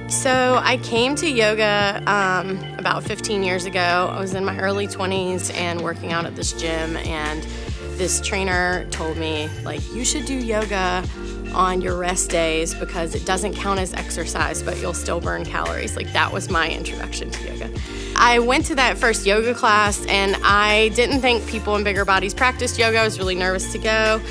So I came to yoga about 15 years ago. I was in my early 20s and working out at this gym, and this trainer told me, like, you should do yoga on your rest days because it doesn't count as exercise, but you'll still burn calories. Like, that was my introduction to yoga. I went to that first yoga class, and I didn't think people in bigger bodies practiced yoga. I was really nervous to go.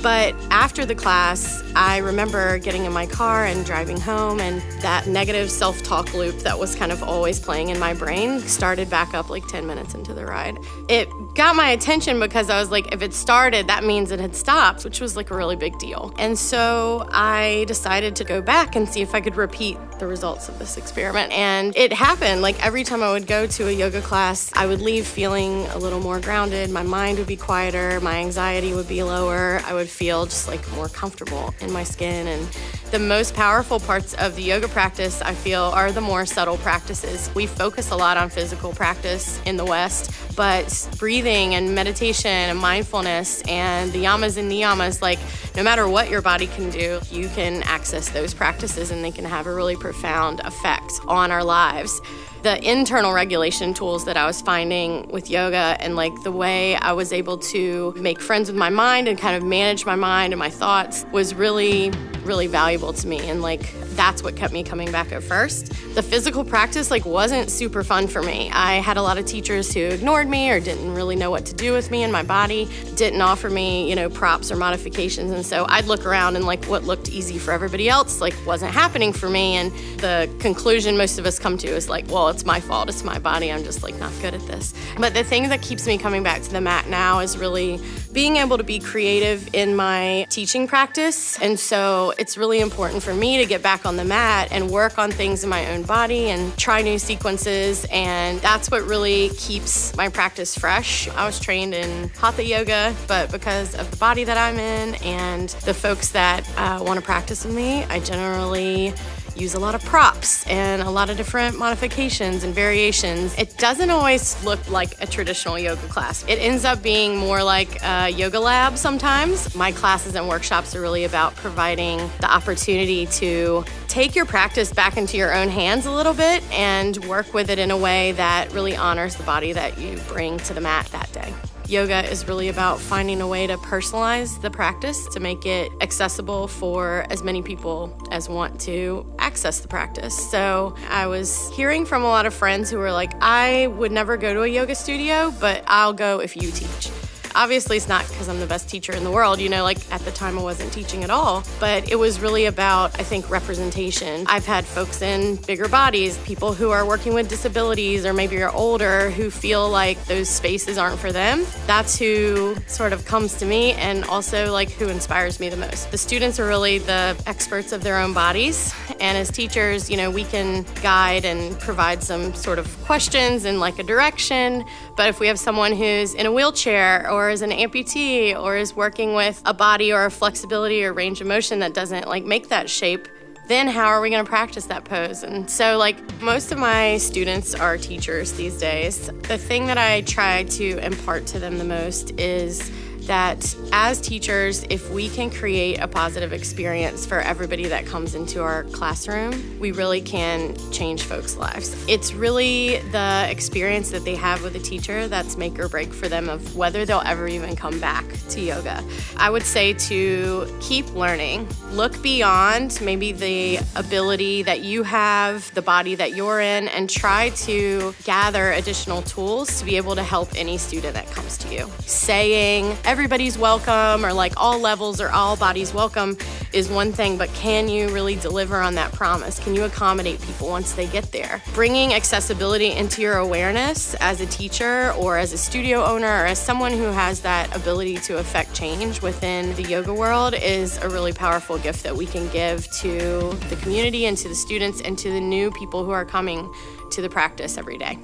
But after the class, I remember getting in my car and driving home, and that negative self-talk loop that was kind of always playing in my brain started back up like 10 minutes into the ride. It got my attention because I was like, if it started, that means it had stopped, which was like a really big deal. And so I decided to go back and see if I could repeat the results of this experiment. And it happened. Like, every time I would go to a yoga class, I would leave feeling a little more grounded. My mind would be quieter. My anxiety would be lower. I would feel just like more comfortable in my skin. And the most powerful parts of the yoga practice, I feel, are the more subtle practices. We focus a lot on physical practice in the West, but breathing and meditation and mindfulness and the yamas and niyamas, like, no matter what your body can do, you can access those practices and they can have a really profound effect on our lives. The internal regulation tools that I was finding with yoga and like the way I was able to make friends with my mind and kind of manage my mind and my thoughts was really, really valuable to me. And like, that's what kept me coming back at first. The physical practice like wasn't super fun for me. I had a lot of teachers who ignored me or didn't really know what to do with me and my body, didn't offer me, props or modifications. And so I'd look around and like what looked easy for everybody else like wasn't happening for me. And the conclusion most of us come to is like, well, it's my fault, it's my body, I'm just like not good at this. But the thing that keeps me coming back to the mat now is really being able to be creative in my teaching practice. And so it's really important for me to get back on the mat and work on things in my own body and try new sequences. And that's what really keeps my practice fresh. I was trained in hatha yoga, but because of the body that I'm in and the folks that want to practice with me, I generally use a lot of props and a lot of different modifications and variations. It doesn't always look like a traditional yoga class. It ends up being more like a yoga lab sometimes. My classes and workshops are really about providing the opportunity to take your practice back into your own hands a little bit and work with it in a way that really honors the body that you bring to the mat that day. Yoga is really about finding a way to personalize the practice to make it accessible for as many people as want to access the practice. So I was hearing from a lot of friends who were like, I would never go to a yoga studio, but I'll go if you teach. Obviously, it's not because I'm the best teacher in the world, like at the time I wasn't teaching at all, but it was really about, I think, representation. I've had folks in bigger bodies, people who are working with disabilities or maybe are older who feel like those spaces aren't for them. That's who sort of comes to me and also like who inspires me the most. The students are really the experts of their own bodies, and as teachers, we can guide and provide some sort of questions and like a direction, but if we have someone who's in a wheelchair or is an amputee or is working with a body or a flexibility or range of motion that doesn't like make that shape, then how are we going to practice that pose? And so like most of my students are teachers these days. The thing that I try to impart to them the most is that as teachers, if we can create a positive experience for everybody that comes into our classroom, we really can change folks' lives. It's really the experience that they have with a teacher that's make or break for them of whether they'll ever even come back to yoga. I would say to keep learning, look beyond maybe the ability that you have, the body that you're in, and try to gather additional tools to be able to help any student that comes to you. Saying everybody's welcome or like all levels or all bodies welcome is one thing, but can you really deliver on that promise? Can you accommodate people once they get there? Bringing accessibility into your awareness as a teacher or as a studio owner or as someone who has that ability to affect change within the yoga world is a really powerful gift that we can give to the community and to the students and to the new people who are coming to the practice every day.